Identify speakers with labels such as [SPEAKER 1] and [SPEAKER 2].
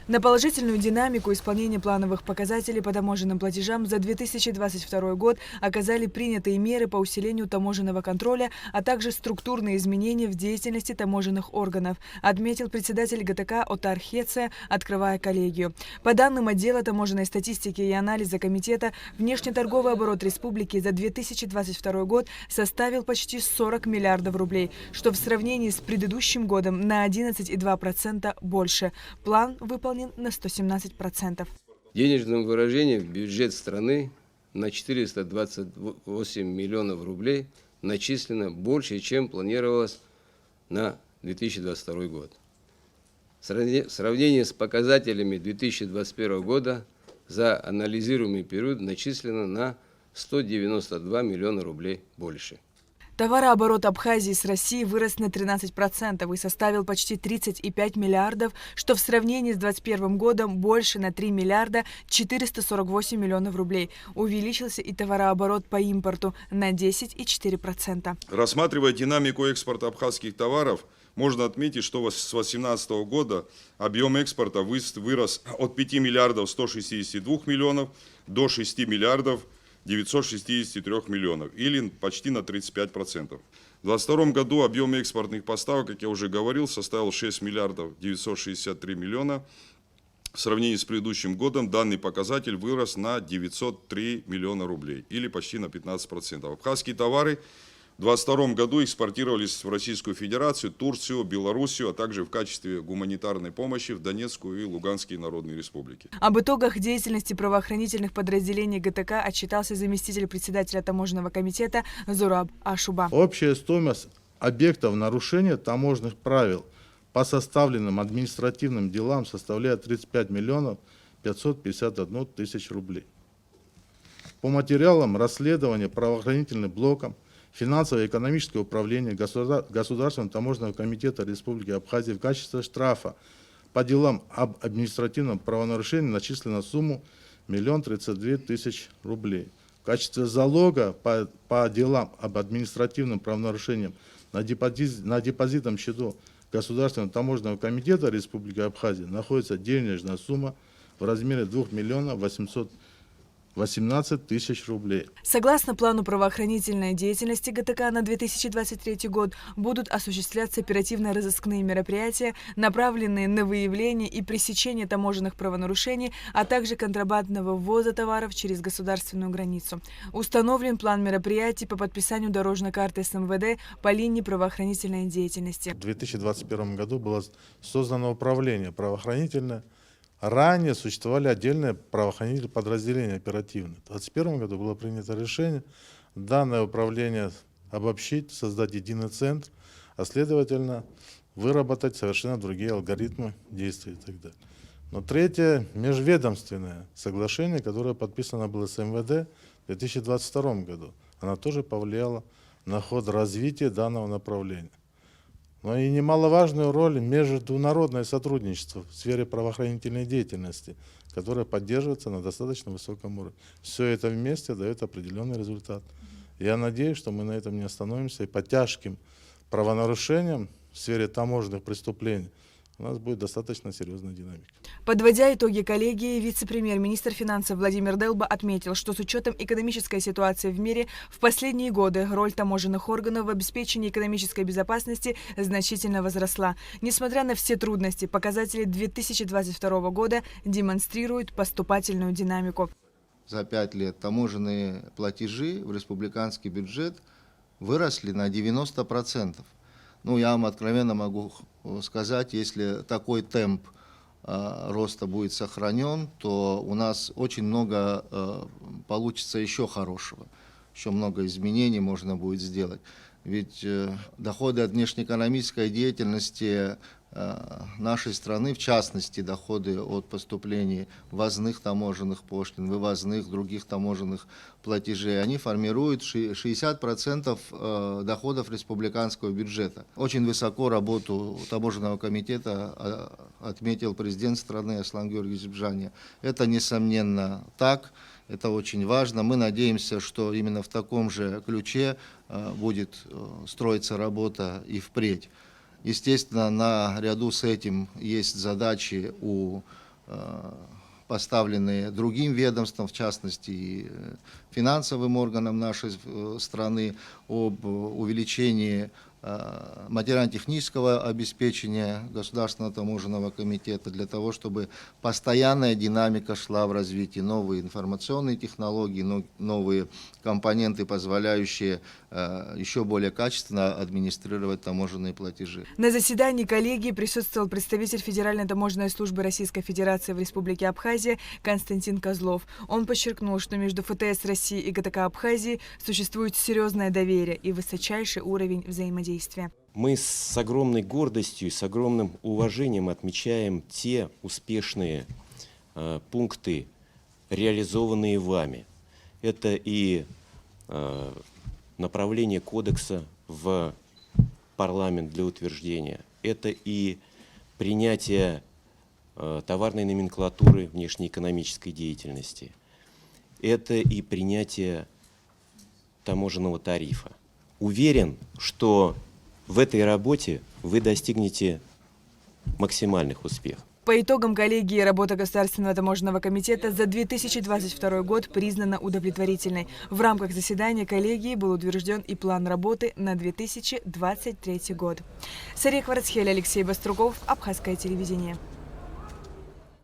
[SPEAKER 1] На положительную динамику исполнения плановых показателей по таможенным платежам за 2022 год оказали принятые меры по усилению таможенного контроля, а также структурные изменения в деятельности таможенных органов, отметил председатель ГТК Отар Хеце, открывая коллегию. По данным отдела таможенной статистики и анализа комитета, внешнеторговый оборот республики за 2022 год составил почти 40 миллиардов рублей, что в сравнении с предыдущим годом на 11,2% больше. План выполнен на 117%.
[SPEAKER 2] В денежном выражении в бюджет страны на 428 миллионов рублей начислено больше, чем планировалось на 2022 год. В сравнении с показателями 2021 года за анализируемый период начислено на 192 миллиона рублей больше.
[SPEAKER 1] Товарооборот Абхазии с Россией вырос на 13% и составил почти 35 миллиардов, что в сравнении с 2021 годом больше на 3 миллиарда 448 миллионов рублей. Увеличился и товарооборот по импорту на 10,4%.
[SPEAKER 3] Рассматривая динамику экспорта абхазских товаров, можно отметить, что с 2018 года объем экспорта вырос от 5 миллиардов 162 миллионов до 6 миллиардов 963 миллионов, или почти на 35%. В 2022 году объем экспортных поставок, как я уже говорил, составил 6 миллиардов 963 миллиона. В сравнении с предыдущим годом данный показатель вырос на 903 миллиона рублей, или почти на 15%. Абхазские товары в 2022 году экспортировались в Российскую Федерацию, Турцию, Белоруссию, а также в качестве гуманитарной помощи в Донецкую и Луганские народные республики.
[SPEAKER 1] Об итогах деятельности правоохранительных подразделений ГТК отчитался заместитель председателя таможенного комитета Зураб Ашуба.
[SPEAKER 4] Общая стоимость объектов нарушения таможенных правил по составленным административным делам составляет 35 миллионов 551 тысяч рублей. По материалам расследования правоохранительным блоком Финансово-экономическое управление Государственного таможенного комитета Республики Абхазия в качестве штрафа по делам об административном правонарушении начислена сумму 1 032 000 рублей. В качестве залога по делам об административном правонарушении на депозитном счету Государственного таможенного комитета Республики Абхазия находится денежная сумма в размере 2 818 тысяч рублей.
[SPEAKER 1] Согласно плану правоохранительной деятельности ГТК на 2023 год будут осуществляться оперативно-розыскные мероприятия, направленные на выявление и пресечение таможенных правонарушений, а также контрабандного ввоза товаров через государственную границу. Установлен план мероприятий по подписанию дорожной карты с МВД по линии правоохранительной деятельности.
[SPEAKER 4] В 2021 году было создано управление правоохранительное. Ранее существовали отдельные правоохранительные подразделения оперативные. В 2021 году было принято решение данное управление обобщить, создать единый центр, а следовательно выработать совершенно другие алгоритмы действий и так далее. Но третье межведомственное соглашение, которое подписано было с МВД в 2022 году, оно тоже повлияло на ход развития данного направления. Но и немаловажную роль международное сотрудничество в сфере правоохранительной деятельности, которое поддерживается на достаточно высоком уровне. Все это вместе дает определенный результат. Я надеюсь, что мы на этом не остановимся, и по тяжким правонарушениям в сфере таможенных преступлений у нас будет достаточно серьезная динамика.
[SPEAKER 1] Подводя итоги коллегии, вице-премьер-министр финансов Владимир Делба отметил, что с учетом экономической ситуации в мире в последние годы роль таможенных органов в обеспечении экономической безопасности значительно возросла. Несмотря на все трудности, показатели 2022 года демонстрируют поступательную динамику.
[SPEAKER 5] За 5 лет таможенные платежи в республиканский бюджет выросли на 90%. Ну, я вам откровенно могу сказать, если такой темп роста будет сохранен, то у нас очень много получится еще хорошего, еще много изменений можно будет сделать. Ведь доходы от внешнеэкономической деятельности нашей страны, в частности, доходы от поступлений ввозных таможенных пошлин, вывозных, других таможенных платежей, они формируют 60% доходов республиканского бюджета. Очень высоко работу таможенного комитета отметил президент страны Аслан Георгиевич Бжания. Это, несомненно, так. Это очень важно. Мы надеемся, что именно в таком же ключе будет строиться работа и впредь. Естественно, наряду с этим есть задачи у поставленные другим ведомствам, в частности и финансовым органам нашей страны, об увеличении материально-технического обеспечения Государственного таможенного комитета для того, чтобы постоянная динамика шла в развитии, новые информационные технологии, новые компоненты, позволяющие еще более качественно администрировать таможенные платежи.
[SPEAKER 1] На заседании коллегии присутствовал представитель Федеральной таможенной службы Российской Федерации в Республике Абхазия Константин Козлов. Он подчеркнул, что между ФТС России и ГТК Абхазии существует серьезное доверие и высочайший уровень взаимодействия.
[SPEAKER 6] Мы с огромной гордостью и с огромным уважением отмечаем те успешные пункты, реализованные вами. Это и направление кодекса в парламент для утверждения, это и принятие товарной номенклатуры внешнеэкономической деятельности, это и принятие таможенного тарифа. Уверен, что в этой работе вы достигнете максимальных успехов.
[SPEAKER 1] По итогам коллегии работа Государственного таможенного комитета за 2022 год признана удовлетворительной. В рамках заседания коллегии был утвержден и план работы на 2023 год. Сария Кварцхель, Алексей Баструков, Абхазское телевидение.